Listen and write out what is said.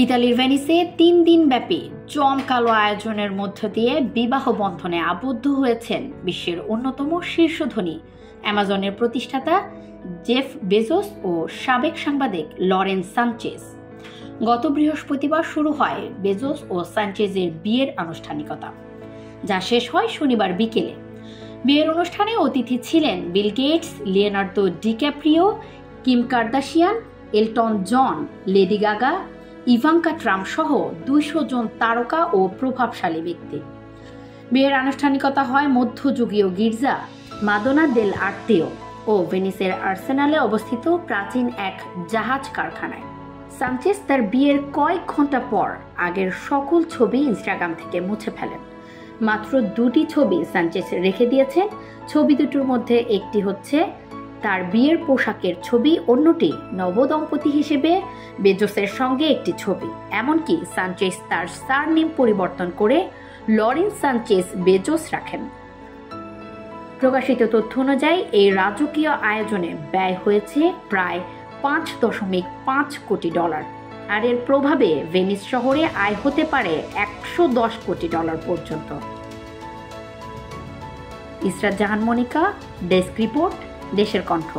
ইতালির ভেনিসে 3 দিন ব্যাপী জমকালো আয়োজনের মধ্য দিয়ে বিবাহ বন্ধনে আবদ্ধ হয়েছেন বিশ্বের অন্যতম শীর্ষ ধনী অ্যামাজনের প্রতিষ্ঠাতা জেফ বেজোস ও সাবেক সাংবাদিক লরেন্স সানচেজ। গত বৃহস্পতিবার শুরু হয় বেজোস ও সানচেজের বিয়ের আনুষ্ঠানিকতা, যা শেষ হয় শনিবার বিকেলে। বিয়ের অনুষ্ঠানে অতিথি ছিলেন Bill Gates, Leonardo DiCaprio, Kim Kardashian, Elton John, Lady Gaga, Ivanka Trump সহ 200 জন তারকা ও প্রভাবশালী ব্যক্তি। বিয়ের আনুষ্ঠানিকতা হয় মধ্যযুগীয় গির্জা মাদোনা দেল আর্তেও ও ভেনিসের আর্সেনালে অবস্থিত প্রাচীন এক জাহাজ কারখানায়। সানচেজ তার বিয়ের কয়েক ঘন্টা পর আগের সকল ছবি ইনস্টাগ্রাম থেকে মুছে ফেলেন। মাত্র 2টি ছবি সানচেজ রেখে দিয়েছেন। ছবি দুটোর মধ্যে একটি হচ্ছে তার বিয়ের পোশাকের ছবি, অন্যটি নবদম্পতি হিসেবে বেজোসের সঙ্গে একটি ছবি। এমনকি সানচেজ তার সারনেম পরিবর্তন করে লরেন্স সানচেজ বেজোস রাখেন। প্রকাশিত তথ্য অনুযায়ী এই রাজকীয় আয়োজনে ব্যয় হয়েছে প্রায় $5.5 কোটি, আর এর প্রভাবে ভেনিস শহরে আয় হতে পারে $110 কোটি পর্যন্ত। ইসরাত জাহান মনিকা, ডেস্ক রিপোর্ট, দেশের কণ্ঠ।